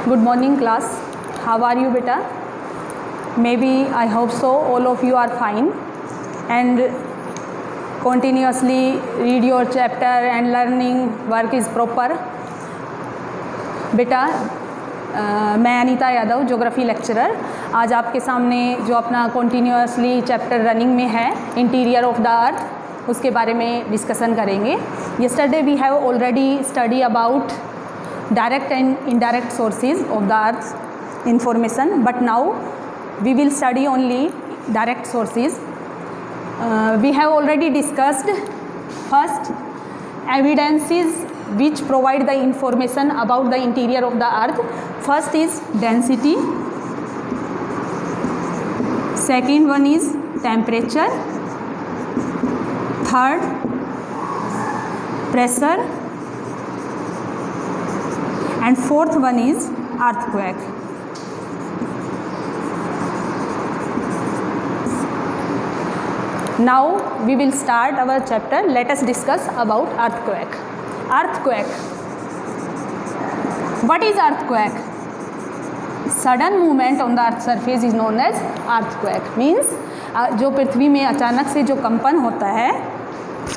Good morning class. How are you beta? Maybe I hope so all of you are fine and continuously read your chapter and learning work is proper. बेटा मैं Anita Yadav geography lecturer आज आपके सामने जो अपना continuously chapter running में है interior of the earth उसके बारे में डिस्कशन करेंगे. Yesterday we have already study about direct and indirect sources of the earth's information, but now we will study only direct sources. We have already discussed first evidences which provide the information about the interior of the earth. First is density, second one is temperature, third pressure, and fourth one is earthquake. Now we will start our chapter. Let us discuss about earthquake. Earthquake. What is earthquake? Sudden movement on the earth surface is known as earthquake. Means जो पृथ्वी में अचानक से जो कंपन होता है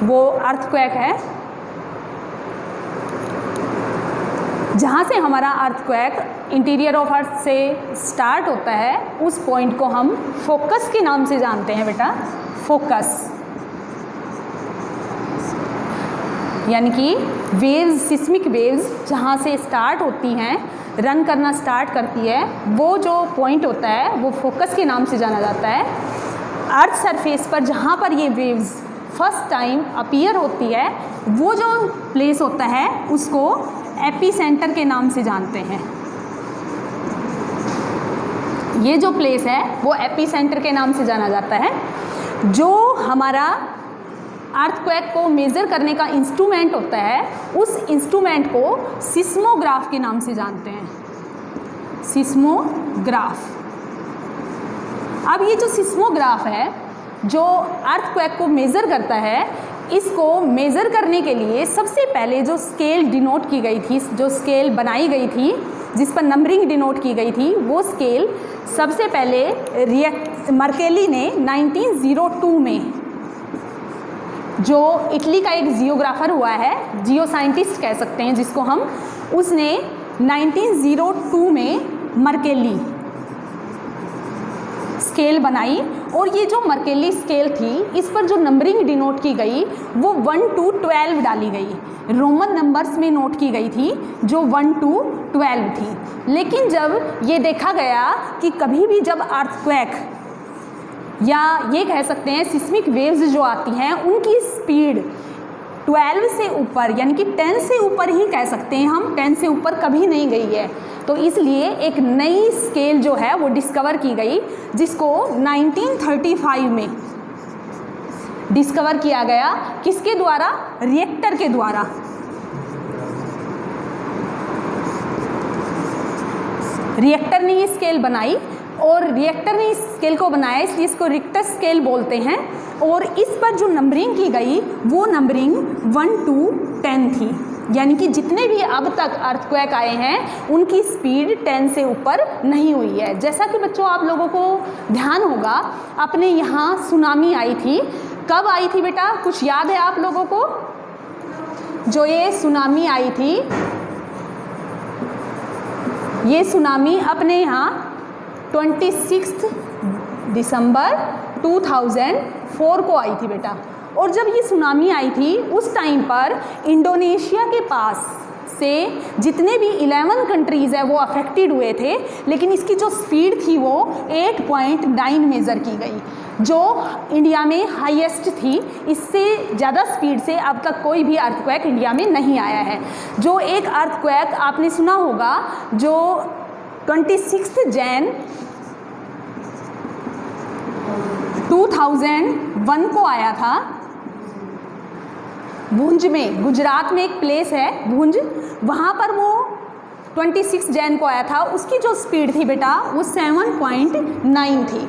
वो earthquake है. जहाँ से हमारा अर्थक्वेक इंटीरियर ऑफ अर्थ से स्टार्ट होता है उस पॉइंट को हम फोकस के नाम से जानते हैं बेटा. फोकस यानी कि वेव्स, सिस्मिक वेव्स जहाँ से स्टार्ट होती हैं, रन करना स्टार्ट करती है, वो जो पॉइंट होता है वो फोकस के नाम से जाना जाता है. अर्थ सरफेस पर जहाँ पर ये वेव्स फर्स्ट टाइम अपीयर होती है वो जो प्लेस होता है उसको एपी सेंटर के नाम से जानते हैं. ये जो प्लेस है वो एपी सेंटर के नाम से जाना जाता है. जो हमारा अर्थक्वेक को मेज़र करने का इंस्ट्रूमेंट होता है उस इंस्ट्रूमेंट को सिस्मोग्राफ के नाम से जानते हैं. सिस्मोग्राफ. अब ये जो सिस्मोग्राफ है जो अर्थक्वेक को मेज़र करता है, इसको मेज़र करने के लिए सबसे पहले जो स्केल डिनोट की गई थी, जो स्केल बनाई गई थी जिस पर नंबरिंग डिनोट की गई थी, वो स्केल सबसे पहले मर्केली ने 1902 में, जो इटली का एक जियोग्राफर हुआ है, जियो साइंटिस्ट कह सकते हैं जिसको हम, उसने 1902 में मर्केली स्केल बनाई. और ये जो मर्केली स्केल थी इस पर जो नंबरिंग डिनोट की गई वो 1 to 12 डाली गई, रोमन नंबर्स में नोट की गई थी जो 1 to 12 थी. लेकिन जब ये देखा गया कि कभी भी जब अर्थक्वेक या ये कह सकते हैं सिस्मिक वेव्स जो आती हैं उनकी स्पीड 12 से ऊपर यानी कि 10 से ऊपर ही कह सकते हैं हम, 10 से ऊपर कभी नहीं गई है, तो इसलिए एक नई स्केल जो है वो डिस्कवर की गई जिसको 1935 में डिस्कवर किया गया. किसके द्वारा? रिएक्टर के द्वारा. रिएक्टर ने ये स्केल बनाई और रिएक्टर ने इस स्केल को बनाया इसलिए इसको रिक्टर स्केल बोलते हैं. और इस पर जो नंबरिंग की गई वो नंबरिंग 1 to 10 थी, यानी कि जितने भी अब तक अर्थक्वेक आए हैं उनकी स्पीड 10 से ऊपर नहीं हुई है. जैसा कि बच्चों आप लोगों को ध्यान होगा अपने यहाँ सुनामी आई थी. कब आई थी बेटा? कुछ याद है आप लोगों को? जो ये सुनामी आई थी, ये सुनामी अपने यहाँ 26 दिसंबर 2004 को आई थी बेटा. और जब ये सुनामी आई थी उस टाइम पर इंडोनेशिया के पास से जितने भी 11 कंट्रीज़ है वो अफेक्टेड हुए थे, लेकिन इसकी जो स्पीड थी वो 8.9 मेज़र की गई जो इंडिया में हाईएस्ट थी. इससे ज़्यादा स्पीड से अब तक कोई भी अर्थक्वेक इंडिया में नहीं आया है. जो एक अर्थक्वेक आपने सुना होगा जो 26 जनवरी 2001 को आया था भुंज में, गुजरात में एक प्लेस है भुंज, वहाँ पर वो 26 जनवरी को आया था. उसकी जो स्पीड थी बेटा वो 7.9 थी.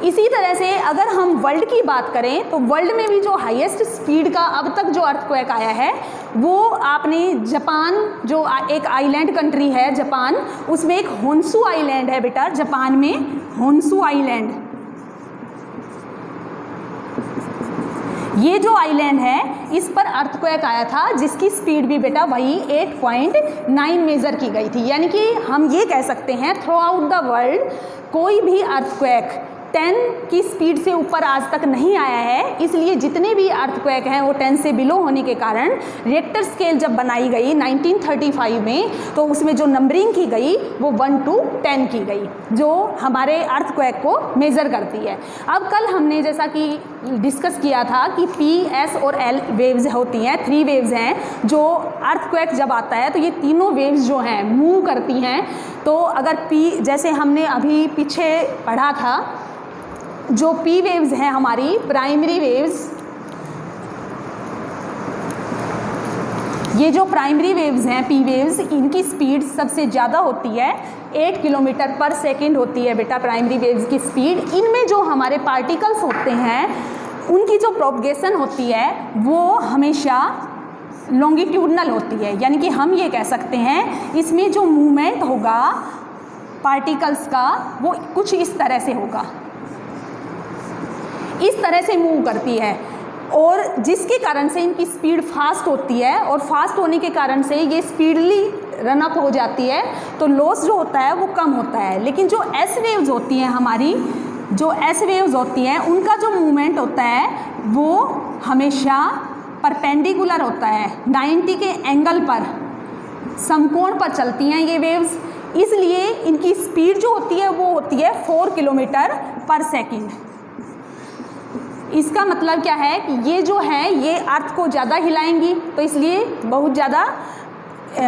इसी तरह से अगर हम वर्ल्ड की बात करें तो वर्ल्ड में भी जो हाईएस्ट स्पीड का अब तक जो अर्थक्वेक आया है वो आपने जापान, जो एक आइलैंड कंट्री है जापान, उसमें एक होन्शु आइलैंड है बेटा, जापान में होन्शु आइलैंड, ये जो आइलैंड है इस पर अर्थक्वेक आया था जिसकी स्पीड भी बेटा वही 8.9 मेज़र की गई थी। यानी कि हम ये कह सकते हैं थ्रू आउट द वर्ल्ड कोई भी अर्थक्वेक 10 की स्पीड से ऊपर आज तक नहीं आया है। इसलिए जितने भी अर्थक्वेक हैं वो 10 से बिलो होने के कारण रिएक्टर स्केल जब बनाई गई 1935 में तो उसमें जो नंबरिंग की गई वो 1 to 10 की गई, जो हमारे अर्थक्वेक को मेज़र करती है। अब कल हमने जैसा कि डिस्कस किया था कि P, S और L वेव्स होती हैं, 3 वेव्स हैं जो अर्थक्वेक जब आता है तो ये तीनों वेव्स जो हैं मूव करती हैं। तो अगर P, जैसे हमने अभी पीछे पढ़ा था, जो P वेव्स हैं हमारी प्राइमरी वेव्स, ये जो प्राइमरी वेव्स हैं P वेव्स, इनकी स्पीड सबसे ज़्यादा होती है 8 किलोमीटर पर सेकेंड होती है बेटा प्राइमरी वेव्स की स्पीड। इनमें जो हमारे पार्टिकल्स होते हैं उनकी जो प्रोपगेशन होती है वो हमेशा लॉन्गिट्यूडनल होती है। यानी कि हम ये कह सकते हैं इसमें जो मूवमेंट होगा पार्टिकल्स का वो कुछ इस तरह से होगा, इस तरह से मूव करती है, और जिसके कारण से इनकी स्पीड फास्ट होती है, और फास्ट होने के कारण से ये स्पीडली रन अप हो जाती है तो लॉस जो होता है वो कम होता है। लेकिन जो एस वेव्स होती हैं हमारी, जो एस वेव्स होती हैं उनका जो मूवमेंट होता है वो हमेशा परपेंडिकुलर होता है, 90 के एंगल पर, समकोण पर चलती हैं ये वेव्स। इसलिए इनकी स्पीड जो होती है वो होती है 4 किलोमीटर पर सेकेंड। इसका मतलब क्या है कि ये जो है ये अर्थ को ज़्यादा हिलाएंगी तो इसलिए बहुत ज़्यादा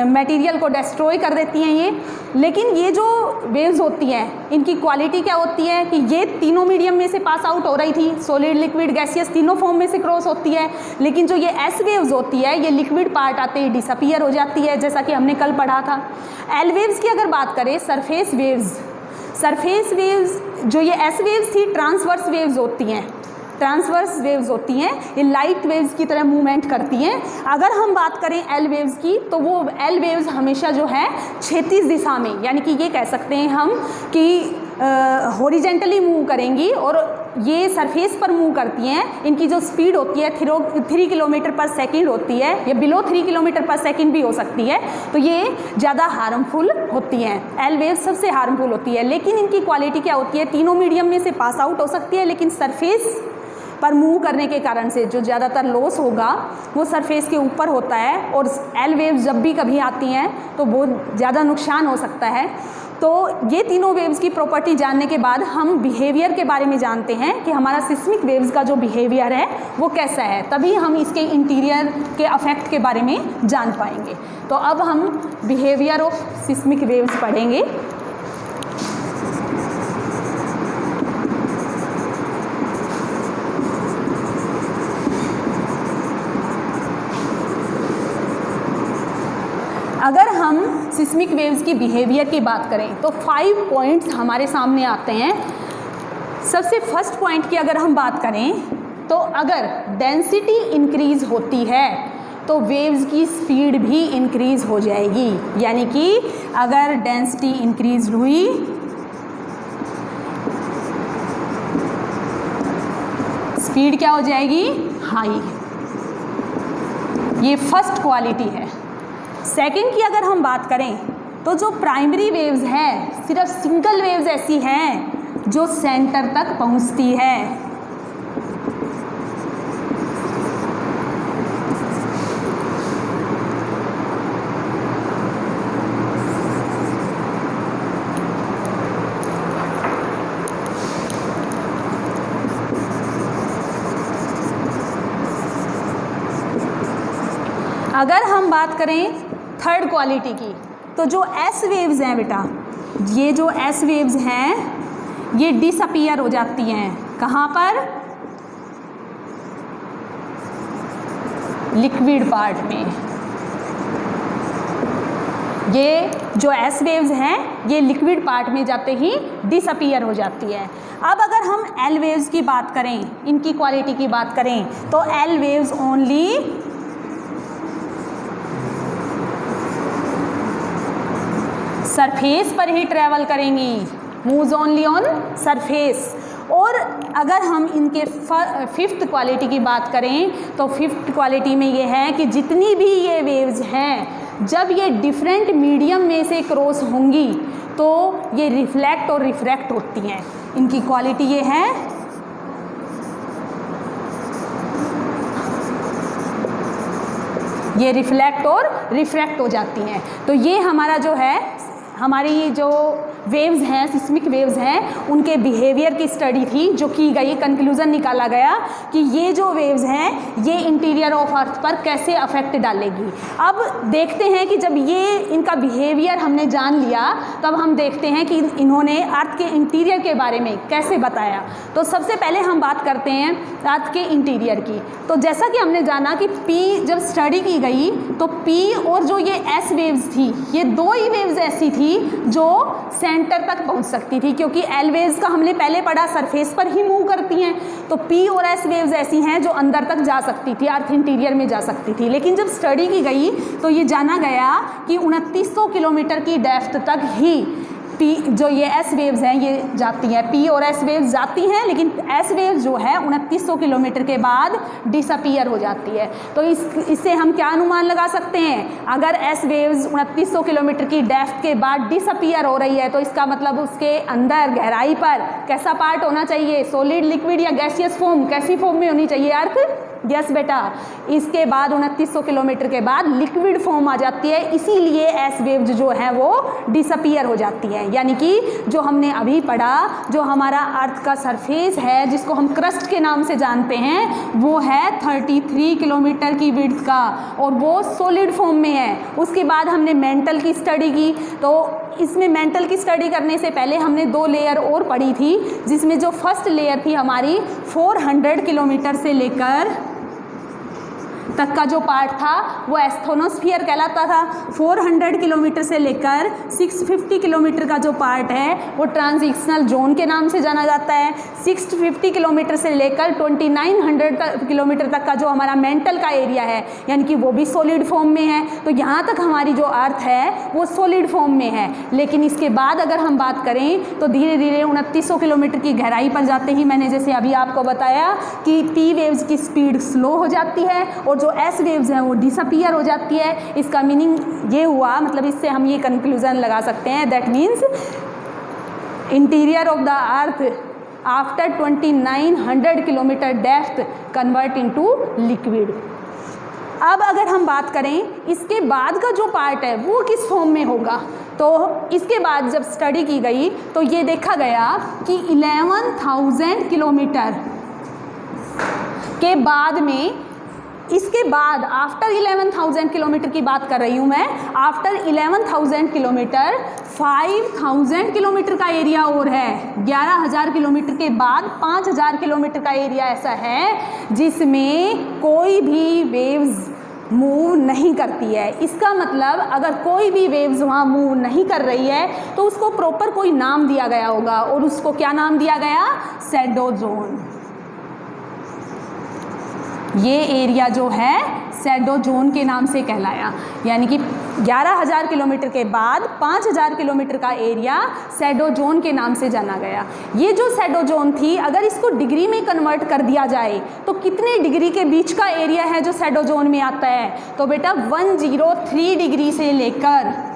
मटेरियल को डिस्ट्रॉय कर देती हैं ये। लेकिन ये जो वेव्स होती हैं इनकी क्वालिटी क्या होती है कि ये तीनों मीडियम में से पास आउट हो रही थी, सॉलिड लिक्विड गैसियस तीनों फॉर्म में से क्रॉस होती है। लेकिन जो ये एस वेव्स होती है ये लिक्विड पार्ट आते ही डिसअपीयर हो जाती है, जैसा कि हमने कल पढ़ा था। एल वेव्स की अगर बात करें, सरफेस वेव्स जो ये एस वेव्स थी ट्रांसवर्स वेव्स होती हैं, ट्रांसवर्स वेव्स होती हैं, ये लाइट वेव्स की तरह मूवमेंट करती हैं। अगर हम बात करें एल वेव्स की तो वो एल वेव्स हमेशा जो है क्षैतिज दिशा में, यानी कि ये कह सकते हैं हम कि हॉरिजेंटली मूव करेंगी और ये सरफेस पर मूव करती हैं। इनकी जो स्पीड होती है 3 किलोमीटर पर सेकेंड होती है, या बिलो 3 किलोमीटर पर सेकेंड भी हो सकती है, तो ये ज़्यादा हार्मफुल होती हैं। एल वेव सबसे हार्मफुल होती है। लेकिन इनकी क्वालिटी क्या होती है, तीनों मीडियम में से पास आउट हो सकती है, लेकिन सरफेस पर मूव करने के कारण से जो ज़्यादातर लॉस होगा वो सरफेस के ऊपर होता है। और एल वेव्स जब भी कभी आती हैं तो बहुत ज़्यादा नुकसान हो सकता है। तो ये तीनों वेव्स की प्रॉपर्टी जानने के बाद हम बिहेवियर के बारे में जानते हैं कि हमारा सिस्मिक वेव्स का जो बिहेवियर है वो कैसा है, तभी हम इसके इंटीरियर के अफेक्ट के बारे में जान पाएंगे। तो अब हम बिहेवियर ऑफ सिस्मिक वेव्स पढ़ेंगे। अगर हम सिस्मिक वेव्स की बिहेवियर की बात करें तो 5 पॉइंट्स हमारे सामने आते हैं। सबसे फर्स्ट पॉइंट की अगर हम बात करें तो अगर डेंसिटी इंक्रीज होती है तो वेव्स की स्पीड भी इंक्रीज हो जाएगी। यानी कि अगर डेंसिटी इंक्रीज हुई स्पीड क्या हो जाएगी, हाई। ये फर्स्ट क्वालिटी है। सेकंड की अगर हम बात करें तो जो प्राइमरी वेव्स हैं सिर्फ सिंगल वेव्स ऐसी हैं जो सेंटर तक पहुंचती है। अगर हम बात करें थर्ड क्वालिटी की तो जो एस वेव्स हैं बेटा, ये जो एस वेव्स हैं ये डिसअपीयर हो जाती हैं। कहाँ पर, लिक्विड पार्ट में। ये जो एस वेव्स हैं ये लिक्विड पार्ट में जाते ही डिसअपीयर हो जाती है। अब अगर हम एल वेव्स की बात करें, इनकी क्वालिटी की बात करें, तो एल वेव्स ओनली सरफेस पर ही ट्रेवल करेंगी, मूव्स ओनली ऑन सरफेस। और अगर हम इनके फिफ्थ क्वालिटी की बात करें तो फिफ्थ क्वालिटी में ये है कि जितनी भी ये वेव्स हैं जब ये डिफरेंट मीडियम में से क्रॉस होंगी तो ये रिफ्लेक्ट और रिफ्रैक्ट होती हैं। इनकी क्वालिटी ये है, ये रिफ्लेक्ट और रिफ्रैक्ट हो जाती हैं। तो ये हमारा जो है, हमारी जो वेव्स हैं, सिस्मिक वेव्स हैं, उनके बिहेवियर की स्टडी थी जो की गई। कंक्लूज़न निकाला गया कि ये जो वेव्स हैं ये इंटीरियर ऑफ अर्थ पर कैसे अफेक्ट डालेगी। अब देखते हैं कि जब ये इनका बिहेवियर हमने जान लिया तब हम देखते हैं कि इन्होंने अर्थ के इंटीरियर के बारे में कैसे बताया। तो सबसे पहले हम बात करते हैं अर्थ के इंटीरियर की। तो जैसा कि हमने जाना कि पी जब स्टडी की गई तो पी और जो ये एस वेव्स थी, ये दो ही वेव्स ऐसी थी जो सेंटर तक पहुंच सकती थी, क्योंकि एल वेव्स का हमने पहले पढ़ा सरफेस पर ही मूव करती हैं। तो पी और एस वेव्स ऐसी हैं जो अंदर तक जा सकती थी, अर्थ इंटीरियर में जा सकती थी। लेकिन जब स्टडी की गई तो ये जाना गया कि 2900 किलोमीटर की डेप्थ तक ही पी जो ये एस वेव्स हैं ये जाती हैं। पी और एस वेव्स जाती हैं, लेकिन एस वेव्स जो है 2900 किलोमीटर के बाद डिसअपीयर हो जाती है। तो इससे हम क्या अनुमान लगा सकते हैं, अगर एस वेव्स 2900 किलोमीटर की डेप्थ के बाद डिसअपीयर हो रही है तो इसका मतलब उसके अंदर गहराई पर कैसा पार्ट होना चाहिए, सॉलिड, लिक्विड या गैसियस फॉर्म, कैसी फॉर्म में होनी चाहिए अर्थ? यस बेटा, इसके बाद 2900 किलोमीटर के बाद लिक्विड फॉर्म आ जाती है, इसीलिए एस वेव्स जो है वो डिसअपीयर हो जाती है। यानी कि जो हमने अभी पढ़ा, जो हमारा अर्थ का सरफेस है जिसको हम क्रस्ट के नाम से जानते हैं, वो है 33 किलोमीटर की विड्थ का और वो सॉलिड फॉर्म में है। उसके बाद हमने मेंटल की स्टडी की, तो इसमें मेंटल की स्टडी करने से पहले हमने 2 लेयर और पढ़ी थी, जिसमें जो फर्स्ट लेयर थी हमारी 400 किलोमीटर से लेकर तक का जो पार्ट था वो एस्थोनोस्फीयर कहलाता था। 400 किलोमीटर से लेकर 650 किलोमीटर का जो पार्ट है वो ट्रांजिशनल जोन के नाम से जाना जाता है। 650 किलोमीटर से लेकर 2900 किलोमीटर तक का जो हमारा मेंटल का एरिया है, यानी कि वो भी सॉलिड फॉर्म में है। तो यहाँ तक हमारी जो अर्थ है वो सॉलिड फॉर्म में है। लेकिन इसके बाद अगर हम बात करें तो धीरे धीरे 2900 किलोमीटर की गहराई पर जाते ही मैंने जैसे अभी आपको बताया कि पी वेव्स की स्पीड स्लो हो जाती है और जो एस वेव्स हैं वो डिसअपीयर हो जाती है। इसका मीनिंग ये हुआ, मतलब इससे हम ये कंक्लूजन लगा सकते हैं, that means interior of the earth after 2900 kilometre depth convert into liquid. अब अगर हम बात करें इसके बाद का जो पार्ट है वो किस फॉर्म में होगा, तो इसके बाद जब स्टडी की गई तो ये देखा गया कि 11,000 किलोमीटर के बाद में, इसके बाद आफ्टर 11,000 किलोमीटर की बात कर रही हूँ मैं, आफ्टर 11,000 किलोमीटर 5,000 किलोमीटर का एरिया और है। 11,000 किलोमीटर के बाद 5,000 किलोमीटर का एरिया ऐसा है जिसमें कोई भी वेव्स मूव नहीं करती है। इसका मतलब अगर कोई भी वेव्स वहाँ मूव नहीं कर रही है तो उसको प्रॉपर कोई नाम दिया गया होगा, और उसको क्या नाम दिया गया? Shadow zone. ये एरिया जो है शैडो जोन के नाम से कहलाया। यानी कि 11,000 किलोमीटर के बाद 5,000 किलोमीटर का एरिया शैडो जोन के नाम से जाना गया। ये जो शैडो जोन थी, अगर इसको डिग्री में कन्वर्ट कर दिया जाए तो कितने डिग्री के बीच का एरिया है जो शैडो जोन में आता है? तो बेटा 103 डिग्री से लेकर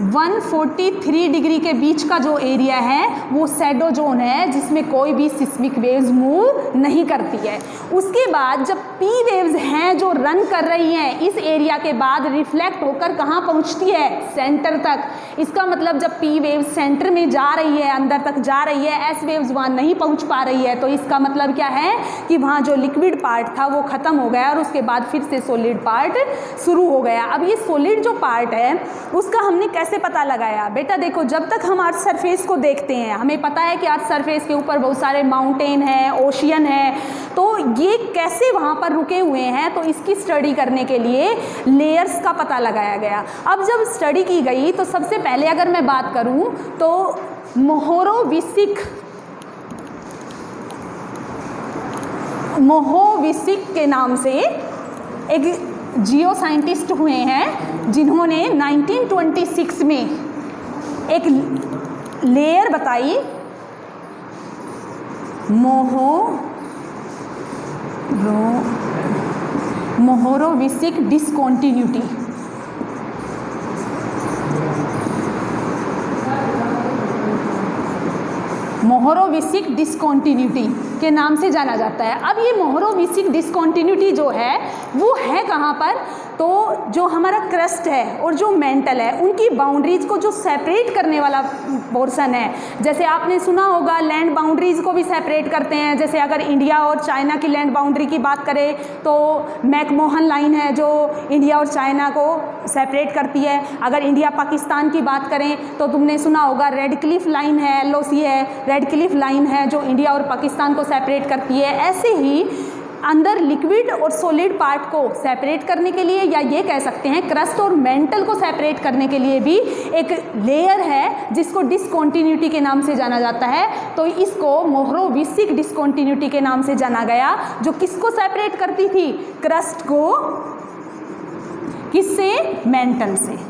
143 डिग्री के बीच का जो एरिया है वो शैडो जोन है, जिसमें कोई भी सिस्मिक वेव्स मूव नहीं करती है। उसके बाद जब पी वेव्स हैं जो रन कर रही हैं इस एरिया के बाद रिफ्लेक्ट होकर कहाँ पहुँचती है? सेंटर तक। इसका मतलब जब पी वेव्स सेंटर में जा रही है, अंदर तक जा रही है, एस वेव्स वहाँ नहीं पहुँच पा रही है, तो इसका मतलब क्या है कि वहाँ जो लिक्विड पार्ट था वो ख़त्म हो गया और उसके बाद फिर से सॉलिड पार्ट शुरू हो गया। अब ये सॉलिड जो पार्ट है उसका हमने कैसे पता लगाया? बेटा देखो, जब तक हम अर्थ सरफेस को देखते हैं, हमें पता है कि अर्थ सरफेस के ऊपर बहुत सारे माउंटेन हैं, ओशियन है, तो ये कैसे वहाँ पर रुके हुए हैं, तो इसकी स्टडी करने के लिए लेयर्स का पता लगाया गया। अब जब स्टडी की गई तो सबसे पहले अगर मैं बात करूँ तो मोहोविसिक के नाम से एक जियो साइंटिस्ट हुए हैं, जिन्होंने 1926 में एक लेयर बताई, मोहोरोविसिक डिसकॉन्टिन्यूटी। मोहोरोविसिक डिसकॉन्टिन्यूटी के नाम से जाना जाता है। अब ये मोहोरोविसिक डिसकॉन्टिन्यूटी जो है वो है कहाँ पर? तो जो हमारा क्रस्ट है और जो मेंटल है, उनकी बाउंड्रीज को जो सेपरेट करने वाला पोर्शन है, जैसे आपने सुना होगा लैंड बाउंड्रीज को भी सेपरेट करते हैं। जैसे अगर इंडिया और चाइना की लैंड बाउंड्री की बात करें तो मैकमोहन लाइन है जो इंडिया और चाइना को सेपरेट करती है। अगर इंडिया पाकिस्तान की बात करें तो तुमने सुना होगा रेड क्लिफ लाइन है, एलओसी है, रेड क्लिफ लाइन है जो इंडिया और पाकिस्तान को सेपरेट करती है। ऐसे ही अंदर लिक्विड और सॉलिड पार्ट को सेपरेट करने के लिए, या ये कह सकते हैं क्रस्ट और मेंटल को सेपरेट करने के लिए भी एक लेयर है जिसको डिसकॉन्टिन्यूटी के नाम से जाना जाता है। तो इसको मोहोरोविसिक डिसकॉन्टिन्यूटी के नाम से जाना गया, जो किसको सेपरेट करती थी? क्रस्ट को। किससे? मेंटल से।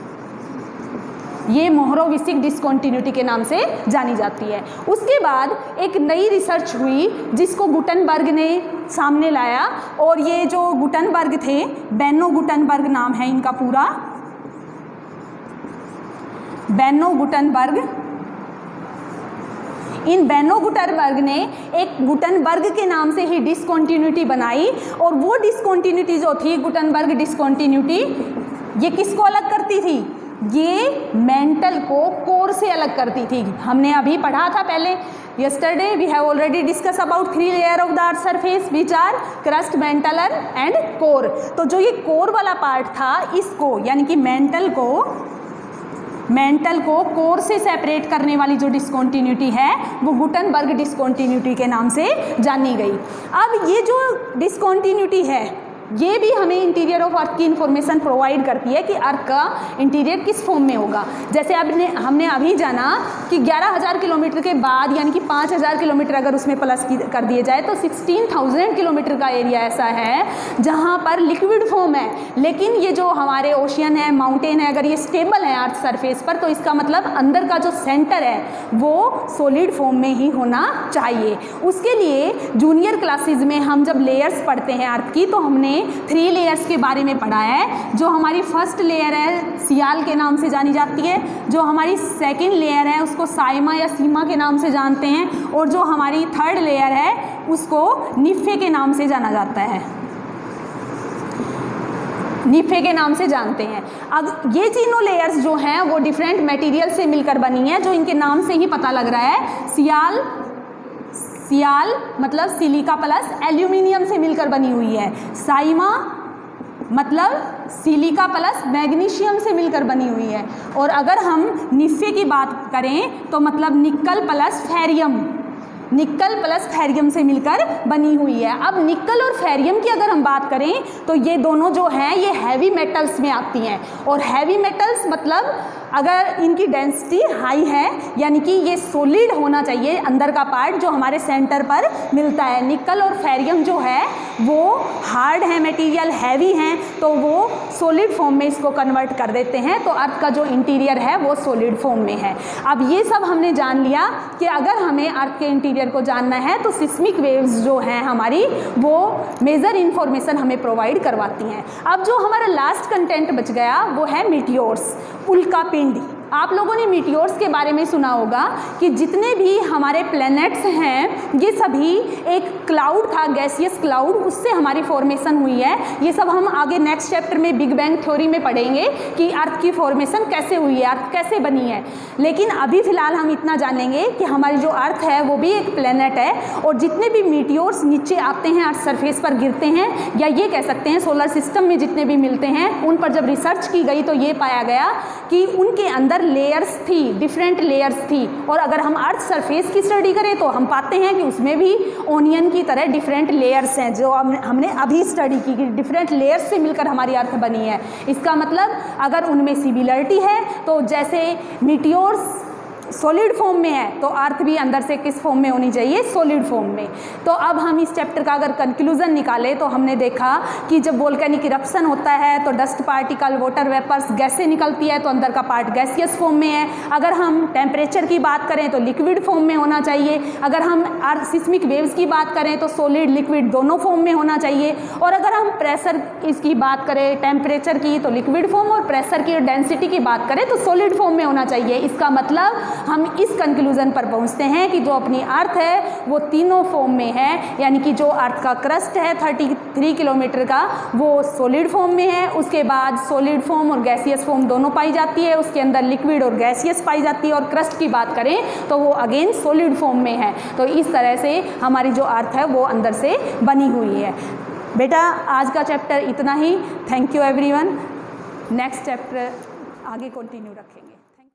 ये मोहोरोविसिक डिसकॉन्टिन्यूटी के नाम से जानी जाती है। उसके बाद एक नई रिसर्च हुई जिसको गुटनबर्ग ने सामने लाया, और ये जो गुटनबर्ग थे, बेनो गुटनबर्ग नाम है इनका पूरा, बेनो गुटनबर्ग। इन बेनो गुटनबर्ग ने एक गुटनबर्ग के नाम से ही डिसकॉन्टिन्यूटी बनाई, और वो डिसकॉन्टिन्यूटी जो थी गुटनबर्ग डिसकॉन्टिन्यूटी, ये किसको अलग करती थी? ये मेंटल को कोर से अलग करती थी। हमने अभी पढ़ा था पहले, yesterday we have already discussed about 3 layer of the earth surface which are crust, mantle and core। तो जो ये कोर वाला पार्ट था, इसको यानी कि मेंटल को कोर से सेपरेट करने वाली जो डिसकॉन्टिन्यूटी है वो गुटनबर्ग डिसकॉन्टिन्यूटी के नाम से जानी गई। अब ये जो डिसकॉन्टिन्यूटी है ये भी हमें इंटीरियर ऑफ अर्थ की इन्फॉर्मेशन प्रोवाइड करती है कि अर्थ का इंटीरियर किस फॉर्म में होगा। जैसे हमने अभी जाना कि 11,000 किलोमीटर के बाद, यानी कि 5,000 किलोमीटर अगर उसमें प्लस कर दिए जाए तो 16,000 किलोमीटर का एरिया ऐसा है जहाँ पर लिक्विड फॉर्म है, लेकिन ये जो हमारे ओशियन है, माउंटेन है, अगर ये स्टेबल है अर्थ सरफेस पर, तो इसका मतलब अंदर का जो सेंटर है वो सॉलिड फॉर्म में ही होना चाहिए। उसके लिए जूनियर क्लासेज में हम जब लेयर्स पढ़ते हैं अर्थ की, तो हमने 3 लेयर्स के बारे में पढ़ा है। जो हमारी फर्स्ट लेयर है सियाल के नाम से जानी जाती है, जो हमारी सेकंड लेयर है उसको साइमा या सीमा के नाम से जानते हैं, और जो हमारी थर्ड लेयर है उसको निफे के नाम से जाना जाता है, निफे के नाम से जानते हैं। अब ये तीनों लेयर्स जो हैं वो डिफरेंट मटेरियल से मिलकर बनी है, जो इनके नाम से ही पता लग रहा है। सियाल मतलब सिलिका प्लस एल्यूमिनियम से मिलकर बनी हुई है। साइमा मतलब सिलिका प्लस मैग्नीशियम से मिलकर बनी हुई है। और अगर हम निफे की बात करें तो मतलब निकल प्लस फेरियम से मिलकर बनी हुई है। अब निकल और फेरियम की अगर हम बात करें तो ये दोनों जो हैं ये हैवी मेटल्स में आती हैं, और हैवी मेटल्स मतलब अगर इनकी डेंसिटी हाई है, यानी कि ये सॉलिड होना चाहिए अंदर का पार्ट जो हमारे सेंटर पर मिलता है। निकल और फेरियम जो है वो हार्ड है मटेरियल, हैवी हैं, तो वो सॉलिड फॉर्म में इसको कन्वर्ट कर देते हैं, तो अर्थ का जो इंटीरियर है वो सॉलिड फॉर्म में है। अब ये सब हमने जान लिया कि अगर हमें अर्थ के इंटीरियर को जानना है तो सिस्मिक वेव्स जो हैं हमारी वो मेजर इन्फॉर्मेशन हमें प्रोवाइड करवाती हैं। अब जो हमारा लास्ट कंटेंट बच गया वो है मीटियोर्स, उल्कापिंड। आप लोगों ने मीटियोर्स के बारे में सुना होगा कि जितने भी हमारे प्लैनेट्स हैं ये सभी एक क्लाउड था, गैसियस क्लाउड, उससे हमारी फॉर्मेशन हुई है। ये सब हम आगे नेक्स्ट चैप्टर में बिग बैंग थ्योरी में पढ़ेंगे कि अर्थ की फॉर्मेशन कैसे हुई है, अर्थ कैसे बनी है। लेकिन अभी फ़िलहाल हम इतना जानेंगे कि हमारी जो अर्थ है वो भी एक प्लैनेट है, और जितने भी मीटियोर्स नीचे आते हैं अर्थ सरफेस पर गिरते हैं, या ये कह सकते हैं सोलर सिस्टम में जितने भी मिलते हैं, उन पर जब रिसर्च की गई तो ये पाया गया कि उनके अंदर अंदर लेयर्स थी, डिफरेंट लेयर्स थी। और अगर हम अर्थ सरफेस की स्टडी करें तो हम पाते हैं कि उसमें भी ओनियन की तरह डिफरेंट लेयर्स हैं, जो हमने अभी स्टडी की कि डिफरेंट लेयर्स से मिलकर हमारी अर्थ बनी है। इसका मतलब अगर उनमें सिमिलरिटी है तो जैसे मीटियोर्स सॉलिड फॉर्म में है तो अर्थ भी अंदर से किस फॉर्म में होनी चाहिए, सॉलिड फॉर्म में। तो अब हम इस चैप्टर का अगर कंक्लूजन निकालें तो हमने देखा कि जब वोल्केनिक इरप्शन होता है तो डस्ट पार्टिकल, वाटर वेपर्स, गैसें निकलती है तो अंदर का पार्ट गैसियस फॉर्म में है। अगर हम टेम्परेचर की बात करें तो लिक्विड फॉर्म में होना चाहिए। अगर हम सिस्मिक वेव्स की बात करें तो सॉलिड लिक्विड दोनों फॉर्म में होना चाहिए। और अगर हम प्रेशर इसकी बात करें, टेम्परेचर की, तो लिक्विड फॉर्म, और प्रेशर की डेंसिटी की बात करें तो सॉलिड फॉर्म में होना चाहिए। इसका मतलब हम इस कंक्लूजन पर पहुंचते हैं कि जो अपनी अर्थ है वो तीनों फॉर्म में है, यानी कि जो अर्थ का क्रस्ट है 33 किलोमीटर का वो सॉलिड फॉर्म में है। उसके बाद सॉलिड फॉर्म और गैसियस फॉर्म दोनों पाई जाती है, उसके अंदर लिक्विड और गैसियस पाई जाती है। और क्रस्ट की बात करें तो वो अगेन सॉलिड फॉर्म में है। तो इस तरह से हमारी जो अर्थ है वो अंदर से बनी हुई है। बेटा आज का चैप्टर इतना ही। Thank you everyone. Next chapter आगे कंटिन्यू रखेंगे।